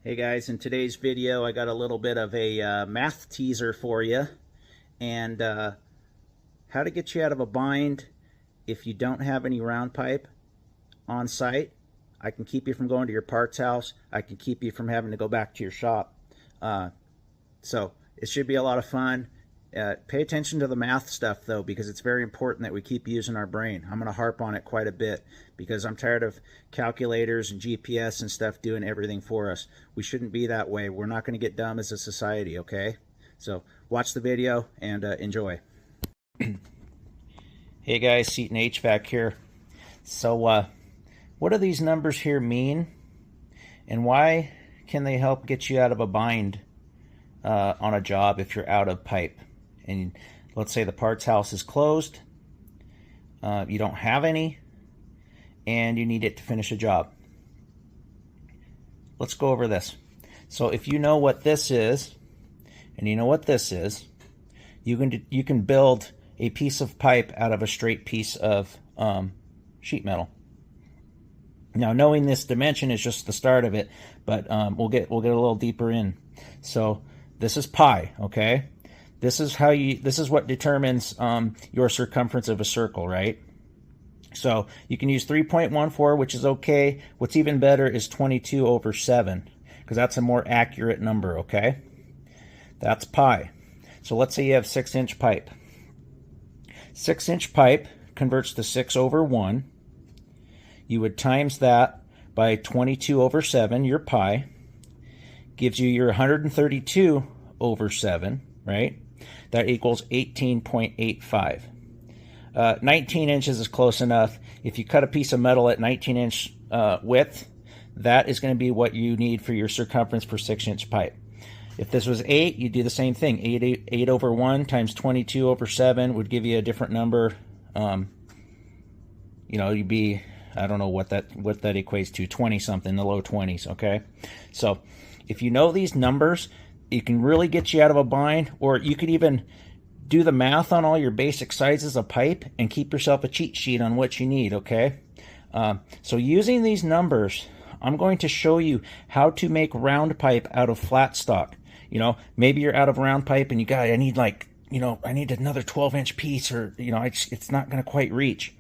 Hey guys, in today's video I got a little bit of a math teaser for you, and how to get you out of a bind if you don't have any round pipe on site. I can keep you from going to your parts house. I can keep you from having to go back to your shop. So it should be a lot of fun. Pay attention to the math stuff though, because it's very important that we keep using our brain. I'm going to harp on it quite a bit because I'm tired of calculators and GPS and stuff doing everything for us. We shouldn't be that way. We're not going to get dumb as a society, okay? So watch the video and enjoy. Hey guys, Seton HVAC here. So what do these numbers here mean, and why can they help get you out of a bind on a job if you're out of pipe? And let's say the parts house is closed, you don't have any, and you need it to finish a job. Let's go over this. So if you know what this is, and you know what this is, you can build a piece of pipe out of a straight piece of sheet metal. Now, knowing this dimension is just the start of it, but we'll get a little deeper in. So this is pi, okay? This is what determines your circumference of a circle, right? So you can use 3.14, which is okay. What's even better is 22/7, because that's a more accurate number, okay? That's pi. So let's say you have 6-inch pipe. 6-inch pipe converts to 6/1. You would times that by 22/7, your pi, gives you your 132/7, right? That equals 18.85. 19 inches is close enough. If you cut a piece of metal at 19-inch width, that is going to be what you need for your circumference for 6-inch pipe. If this was 8, you'd do the same thing. 8/1 times 22/7 would give you a different number. You'd be, I don't know what that equates to, 20 something, the low 20s, okay? So if you know these numbers, it can really get you out of a bind, or you could even do the math on all your basic sizes of pipe and keep yourself a cheat sheet on what you need, okay? So using these numbers, I'm going to show you how to make round pipe out of flat stock. Maybe you're out of round pipe and I need another 12-inch piece, or, it's not going to quite reach.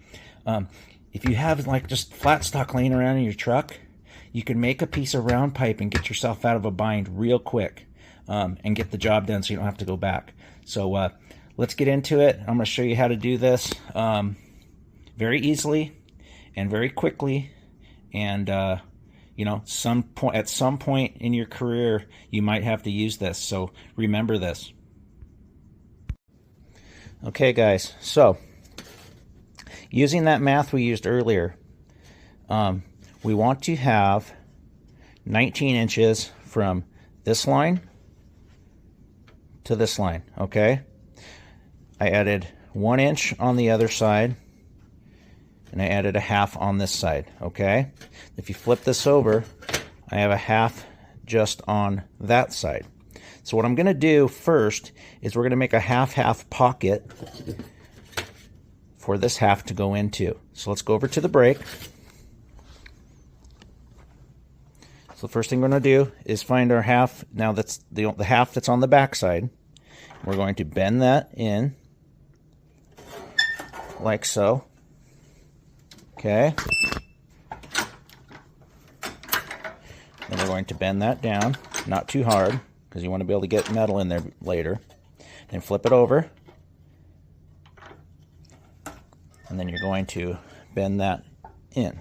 If you have just flat stock laying around in your truck, you can make a piece of round pipe and get yourself out of a bind real quick. And get the job done so you don't have to go back. So let's get into it. I'm going to show you how to do this very easily and very quickly. And at some point in your career, you might have to use this. So remember this. Okay, guys. So using that math we used earlier, we want to have 19 inches from this line to this line, okay? I added 1 inch on the other side, and I added a half on this side, okay? If you flip this over, I have a half just on that side. So what I'm going to do first is we're going to make a half-half pocket for this half to go into. So let's go over to the brake. So the first thing we're going to do is find our half. Now that's the half that's on the back side. We're going to bend that in like so. Okay. Then we're going to bend that down, not too hard, because you want to be able to get metal in there later. Then flip it over. And then you're going to bend that in.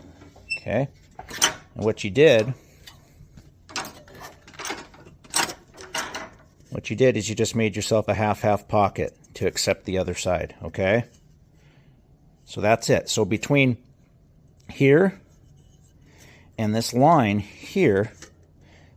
Okay. And what you did is you just made yourself a half-half pocket to accept the other side, okay? So that's it. So between here and this line here,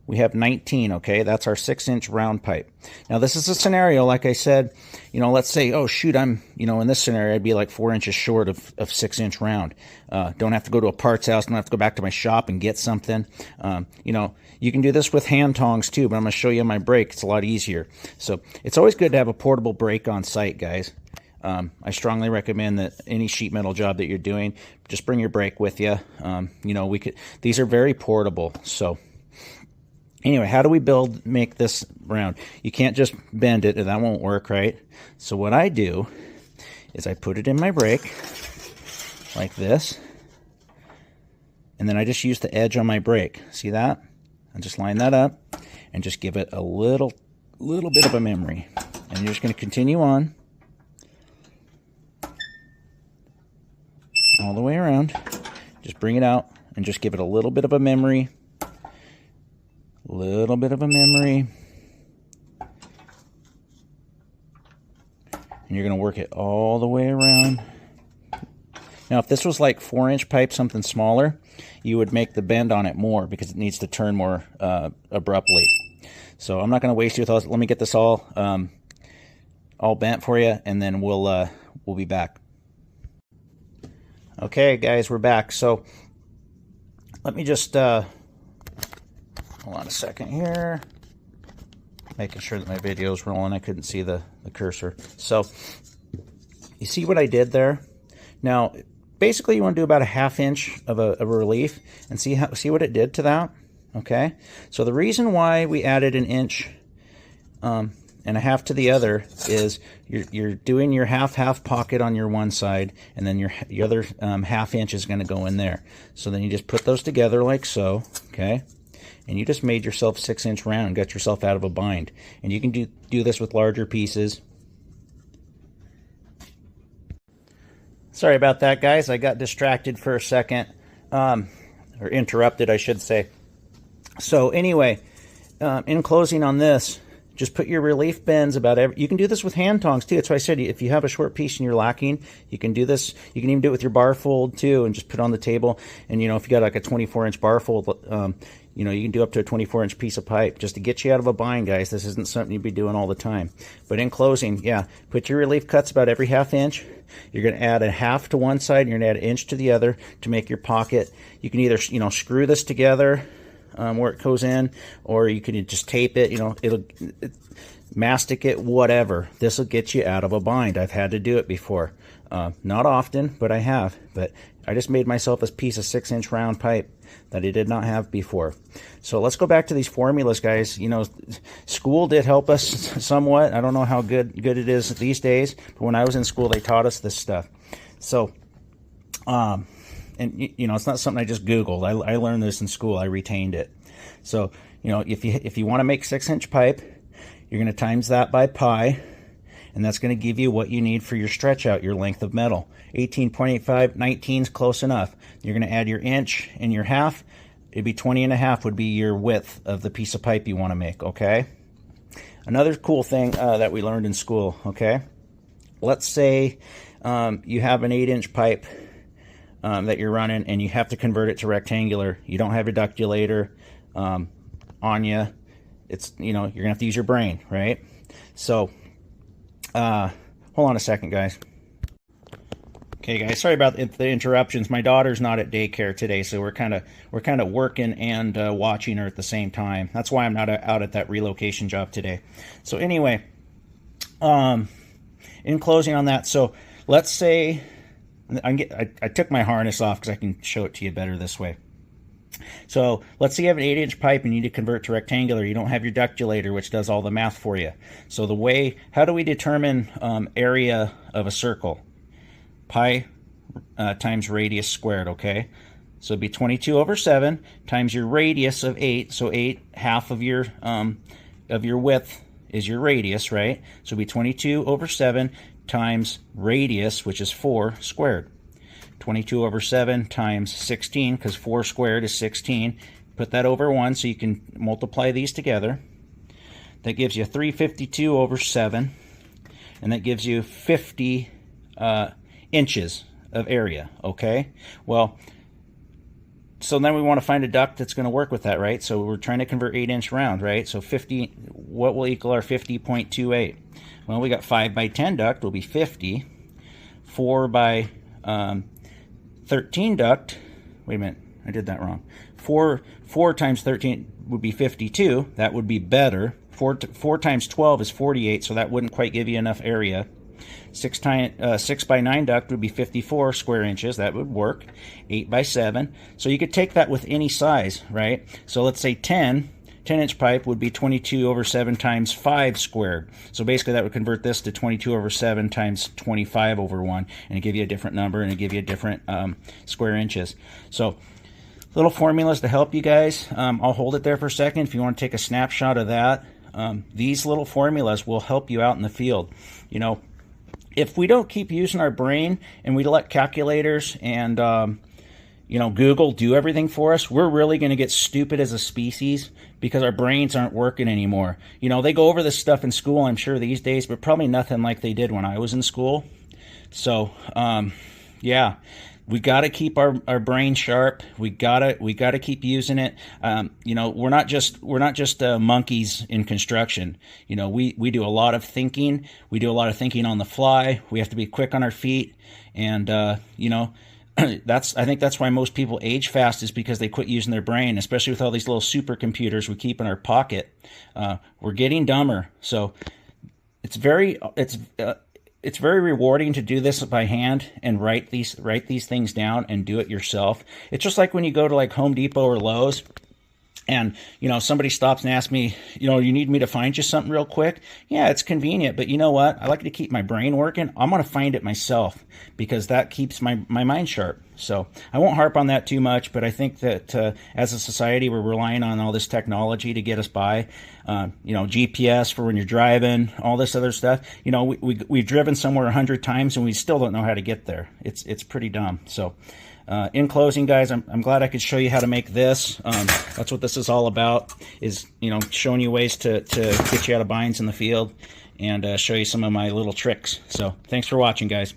we have 19, okay? That's our 6-inch round pipe. Now, this is a scenario, like I said, let's say, oh, shoot, I'm, in this scenario, I'd be like 4 inches short of 6-inch round. Don't have to go to a parts house, don't have to go back to my shop and get something. You can do this with hand tongs too, but I'm going to show you my brake. It's a lot easier. So it's always good to have a portable brake on site, guys. I strongly recommend that any sheet metal job that you're doing, just bring your brake with you. These are very portable. So Anyway, how do we make this round? You can't just bend it, and that won't work, right? So what I do is I put it in my brake like this, and then I just use the edge on my brake. See that? I just line that up and just give it a little bit of a memory. And you're just going to continue on all the way around. Just bring it out and just give it a little bit of a memory. Little bit of a memory. And you're going to work it all the way around. Now, if this was like 4-inch pipe, something smaller, you would make the bend on it more because it needs to turn more abruptly. So I'm not going to waste you with all this. Let me get this all bent for you, and then we'll be back. Okay, guys, we're back. So let me just hold on a second here, making sure that my video is rolling. I couldn't see the cursor. So you see what I did there? Now, basically, you want to do about a 1/2 inch of a relief, and see what it did to that. Okay, so the reason why we added 1 inch and 1/2 to the other is you're doing your half pocket on your one side, and then your other 1/2 inch is going to go in there. So then you just put those together like so. Okay, and you just made yourself 6-inch round and got yourself out of a bind. And you can do this with larger pieces. Sorry about that, guys. I got distracted for a second, or interrupted, I should say. So anyway, in closing on this, just put your relief bends you can do this with hand tongs too. That's why I said if you have a short piece and you're lacking, you can do this. You can even do it with your bar fold too, and just put it on the table. And if you got like a 24-inch bar fold, you can do up to a 24-inch piece of pipe just to get you out of a bind, guys. This isn't something you'd be doing all the time. But in closing, yeah, put your relief cuts about every 1/2 inch. You're going to add 1/2 to one side, and you're going to add 1 inch to the other to make your pocket. You can either, screw this together where it goes in, or you can just tape it. It'll mastic it, whatever. This will get you out of a bind. I've had to do it before. Not often, but I have. But I just made myself a piece of 6-inch round pipe that I did not have before. So let's go back to these formulas, guys. School did help us somewhat. I don't know how good it is these days, but when I was in school, they taught us this stuff. So, and it's not something I just Googled. I learned this in school. I retained it. So, if you want to make 6-inch pipe, you're going to times that by pi, and that's going to give you what you need for your stretch out, your length of metal. 18.85, 19 is close enough. You're going to add your inch and your half. It'd be 20.5 would be your width of the piece of pipe you want to make, okay? Another cool thing that we learned in school, okay? Let's say you have an 8-inch pipe that you're running, and you have to convert it to rectangular. You don't have your ductulator on you. It's, you're going to have to use your brain, right? So, hold on a second, guys. Okay, guys, sorry about the interruptions. My daughter's not at daycare today, so we're kind of working and watching her at the same time. That's why I'm not out at that relocation job today. So anyway, in closing on that, so let's say I took my harness off because I can show it to you better this way. So let's say you have an 8-inch pipe and you need to convert to rectangular. You don't have your ductulator, which does all the math for you. So how do we determine area of a circle? Pi times radius squared, okay? So it'd be 22/7 times your radius of 8. So 8, half of your width is your radius, right? So it'd be 22/7 times radius, which is 4 squared. 22/7 times 16, because 4 squared is 16. Put that over 1 so you can multiply these together. That gives you 352/7, and that gives you 50 inches of area, okay? Well, so then we want to find a duct that's going to work with that, right? So we're trying to convert 8-inch round, right? So 50, what will equal our 50.28? Well, we got 5 by 10 duct will be 50. 4 by 13 duct, wait a minute, I did that wrong. 4 times 13 would be 52. That would be better. 4 times 12 is 48, so that wouldn't quite give you enough area. 6 by 9 duct would be 54 square inches. That would work. 8 by 7. So you could take that with any size, right? So let's say 10 10-inch pipe would be 22 over 7 times 5 squared. So basically that would convert this to 22 over 7 times 25 over 1, and it give you a different number, and it give you a different square inches. So little formulas to help you guys. I'll hold it there for a second if you want to take a snapshot of that. These little formulas will help you out in the field. You know, if we don't keep using our brain and we let calculators and you know, Google do everything for us, we're really going to get stupid as a species because our brains aren't working anymore. You know, they go over this stuff in school, I'm sure, these days, but probably nothing like they did when I was in school. So yeah, we got to keep our brain sharp. We gotta keep using it. You know, we're not just monkeys in construction. You know, we do a lot of thinking. We do a lot of thinking on the fly. We have to be quick on our feet, and you know, I think that's why most people age fast, is because they quit using their brain, especially with all these little supercomputers we keep in our pocket. We're getting dumber. So it's very rewarding to do this by hand and write these things down and do it yourself. It's just like when you go to like Home Depot or Lowe's, and you know, somebody stops and asks me, you know, you need me to find you something real quick? Yeah, it's convenient, but you know what? I like to keep my brain working. I'm going to find it myself because that keeps my mind sharp. So I won't harp on that too much, but I think that as a society, we're relying on all this technology to get us by. You know, GPS for when you're driving, all this other stuff. You know, we've driven somewhere 100 times and we still don't know how to get there. It's pretty dumb. So in closing, guys, I'm glad I could show you how to make this. That's what this is all about, is, you know, showing you ways to get you out of binds in the field, and show you some of my little tricks. So thanks for watching, guys.